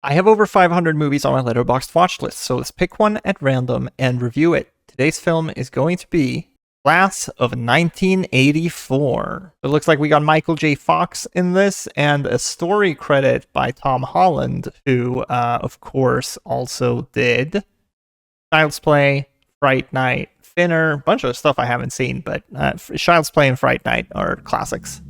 I have over 500 movies on my Letterboxd watch list, so let's pick one at random and review it. Today's film is going to be Class of 1984. It looks like we got Michael J. Fox in this, and a story credit by Tom Holland, who, of course, also did Child's Play, Fright Night, Finner, a bunch of stuff I haven't seen, but Child's Play and Fright Night are classics.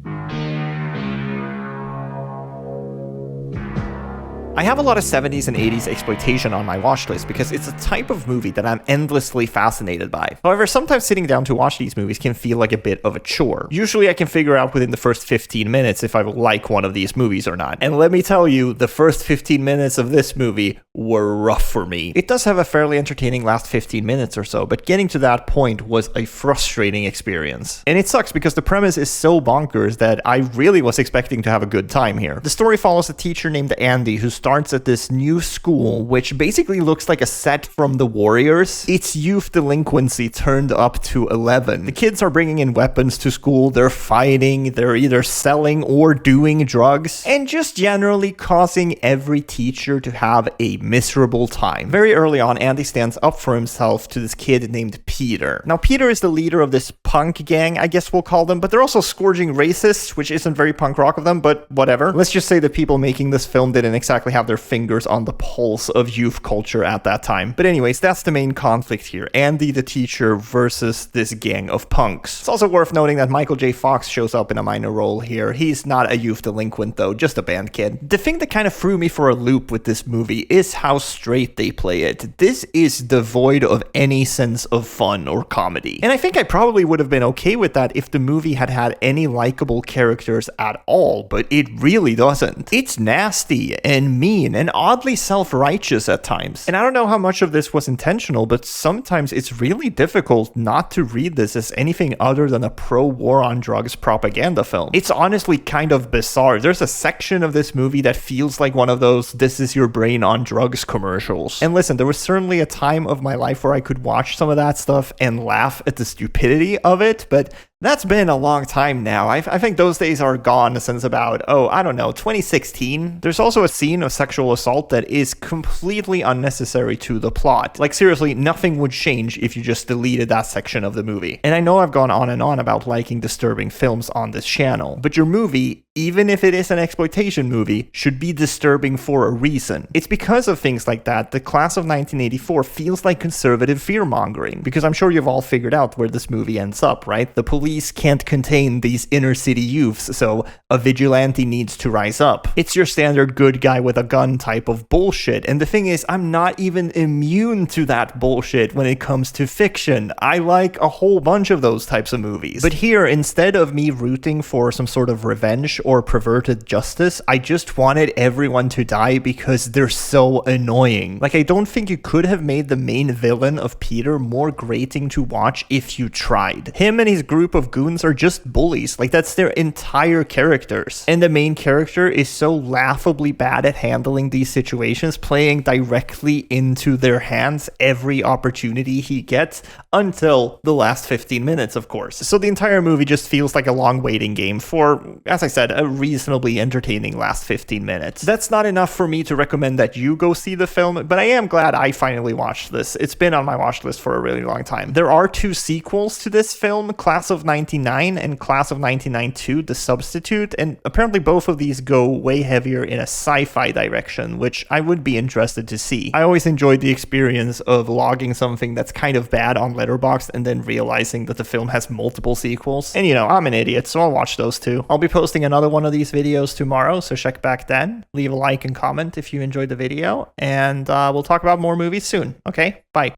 I have a lot of 70s and 80s exploitation on my watch list because it's a type of movie that I'm endlessly fascinated by. However, sometimes sitting down to watch these movies can feel like a bit of a chore. Usually I can figure out within the first 15 minutes if I like one of these movies or not. And let me tell you, the first 15 minutes of this movie were rough for me. It does have a fairly entertaining last 15 minutes or so, but getting to that point was a frustrating experience. And it sucks because the premise is so bonkers that I really was expecting to have a good time here. The story follows a teacher named Andy who starts at this new school, which basically looks like a set from The Warriors. It's youth delinquency turned up to 11. The kids are bringing in weapons to school, they're fighting, they're either selling or doing drugs, and just generally causing every teacher to have a miserable time. Very early on, Andy stands up for himself to this kid named Peter. Now, Peter is the leader of this punk gang, I guess we'll call them, but they're also scourging racists, which isn't very punk rock of them, but whatever. Let's just say the people making this film didn't exactly have their fingers on the pulse of youth culture at that time. But anyways, that's the main conflict here. Andy the teacher versus this gang of punks. It's also worth noting that Michael J. Fox shows up in a minor role here. He's not a youth delinquent though, just a band kid. The thing that kind of threw me for a loop with this movie is how straight they play it. This is devoid of any sense of fun or comedy. And I think I probably would have been okay with that if the movie had had any likable characters at all, but it really doesn't. It's nasty and mean and oddly self-righteous at times. And I don't know how much of this was intentional, but sometimes it's really difficult not to read this as anything other than a pro-war on drugs propaganda film. It's honestly kind of bizarre. There's a section of this movie that feels like one of those "this is your brain on drugs" commercials. And listen, there was certainly a time of my life where I could watch some of that stuff and laugh at the stupidity of it, but that's been a long time now. I think those days are gone since about, 2016. There's also a scene of sexual assault that is completely unnecessary to the plot. Like seriously, nothing would change if you just deleted that section of the movie. And I know I've gone on and on about liking disturbing films on this channel, but your movie, even if it is an exploitation movie, should be disturbing for a reason. It's because of things like that the Class of 1984 feels like conservative fear-mongering, because I'm sure you've all figured out where this movie ends up, right? The police can't contain these inner city youths, so a vigilante needs to rise up. It's your standard good guy with a gun type of bullshit, and the thing is, I'm not even immune to that bullshit when it comes to fiction. I like a whole bunch of those types of movies. But here, instead of me rooting for some sort of revenge or perverted justice, I just wanted everyone to die because they're so annoying. Like, I don't think you could have made the main villain of Peter more grating to watch if you tried. Him and his group of goons are just bullies. Like, that's their entire characters. And the main character is so laughably bad at handling these situations, playing directly into their hands every opportunity he gets, until the last 15 minutes, of course. So the entire movie just feels like a long waiting game for, as I said, a reasonably entertaining last 15 minutes. That's not enough for me to recommend that you go see the film, but I am glad I finally watched this. It's been on my watch list for a really long time. There are two sequels to this film, Class of 99 and Class of 99-2, The Substitute, and apparently both of these go way heavier in a sci-fi direction, which I would be interested to see. I always enjoyed the experience of logging something that's kind of bad on Letterboxd and then realizing that the film has multiple sequels. And I'm an idiot, so I'll watch those too. I'll be posting another one of these videos tomorrow, so check back then. Leave a like and comment if you enjoyed the video, and we'll talk about more movies soon. Okay, bye.